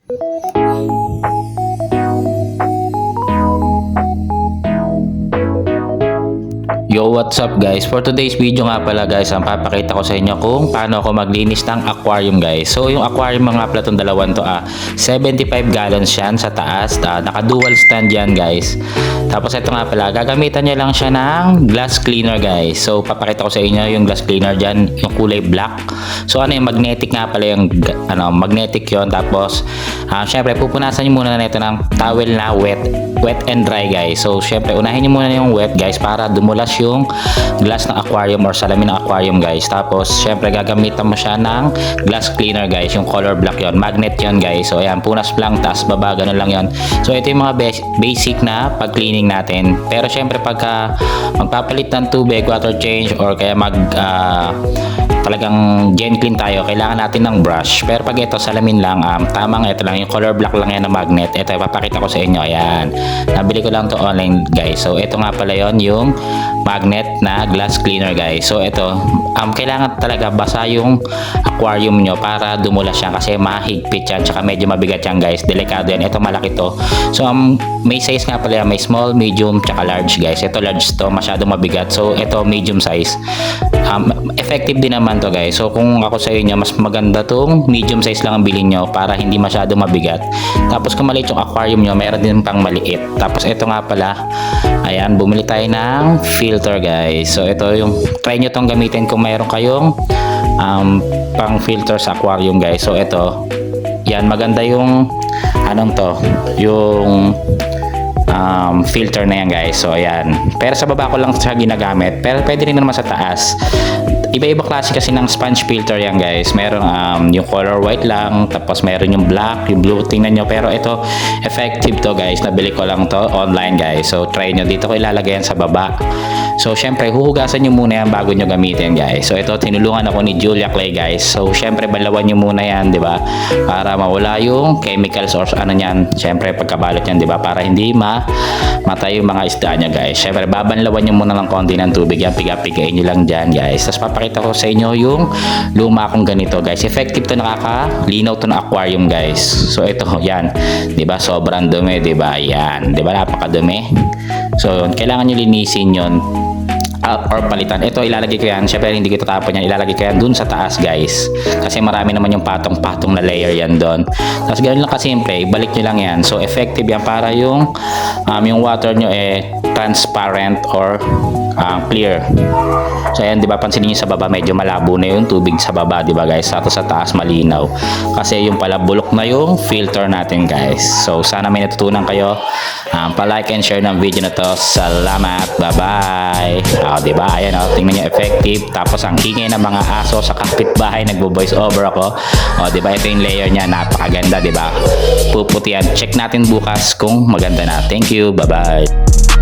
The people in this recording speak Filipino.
Yo, what's up guys? For today's video nga pala guys, ang papakita ko sa inyo kung paano ako maglinis ng aquarium guys. So yung aquarium mga pala itong dalawan to 75 gallons yan sa taas, naka dual stand yan guys. Tapos ito nga pala, gagamitan niya lang siya ng glass cleaner guys. So papakita ko sa inyo yung glass cleaner dyan, yung kulay black. So ano yung magnetic nga pala yung magnetic yon. Tapos syempre pupunasan niyo muna na ito ng towel na wet and dry guys. So syempre unahin niyo muna yung wet guys para dumulas yung glass ng aquarium or salamin ng aquarium guys. Tapos syempre gagamitan mo siya ng glass cleaner guys, yung color black yon, magnet yon guys. So ayan, punas lang, taas baba, ganun lang yon. So ito yung mga basic na pag cleaning natin. Pero syempre pagka magpapalit ng tubig, water change, or kaya talagang gen clean tayo, kailangan natin ng brush. Pero pag ito salamin lang, tamang ito lang, yung color black lang yan na magnet. Ito ipapakita ko sa inyo. Ayan, nabili ko lang to online guys. So ito nga pala yon, yung magnet na glass cleaner guys. So ito kailangan talaga basa yung aquarium nyo para dumulas siya, kasi mahigpit yan, tsaka medyo mabigat yan guys, delikado yan. Ito malaki to. So may size nga pala, may small, medium, tsaka large guys. Ito large to, masyadong mabigat. So ito medium size. Effective din naman to guys. So kung ako sa inyo, mas maganda tong medium size lang ang bilhin nyo para hindi masyadong mabigat. Tapos kung maliit yung aquarium nyo, mayroon din pang maliit. Tapos ito nga pala, ayan, bumili tayo ng filter guys. So ito yung, try nyo tong gamitin kung mayroon kayong pang filter sa aquarium guys. So ito, yan, maganda yung yung filter na yan guys. So ayan, pero sa baba ko lang siya ginagamit, pero pwede rin naman sa taas. Iba-iba klase kasi ng sponge filter yan guys. Meron yung color white lang, tapos meron yung black, yung blue, tingnan nyo. Pero ito effective to guys, nabili ko lang to online guys. So try nyo, dito ko ilalagay yan sa baba. So syempre huhugasan nyo muna yan bago nyo gamitin guys. So ito, tinulungan ako ni Julia Clay guys. So syempre balawan nyo muna yan, di ba, para mawala yung chemicals or ano yan. Syempre pagkabalot yan, di ba, para hindi matay yung mga isda nyo guys. Syempre babanlawan nyo muna ng konti ng tubig yan, piga-pigain nyo lang dyan guys. Tapos papakita ko sa inyo yung luma kong ganito guys. Effective to, nakakalinaw to ng aquarium guys. So ito yan, di ba, sobrang dumi, di ba, yan, di ba, napakadumi. So kailangan nyo linisin yon or palitan. Ito ilalagay ko yan, syempre hindi ko tatapon yan, ilalagay ko yan dun sa taas guys, kasi marami naman yung patong-patong na layer yan doon. Tapos ganoon lang kasimple, ibalik nyo lang yan. So effective yan para yung water nyo transparent or clear. So ayan, di ba, pansinin niyo sa baba medyo malabo na yung tubig sa baba, di ba guys, tapos sa taas malinaw, kasi yung pala bulok na yung filter natin guys. So sana may natutunan kayo. Pa-like and share ng video na to. Salamat, bye bye. Di ba, ayan tingnan niyo, effective. Tapos ang ingay ng mga aso sa kapitbahay, nagbo-voice over ako. Di ba, ito yung layer niya, napakaganda, di ba, puputi yan. Check natin bukas kung maganda na. Thank you, bye bye.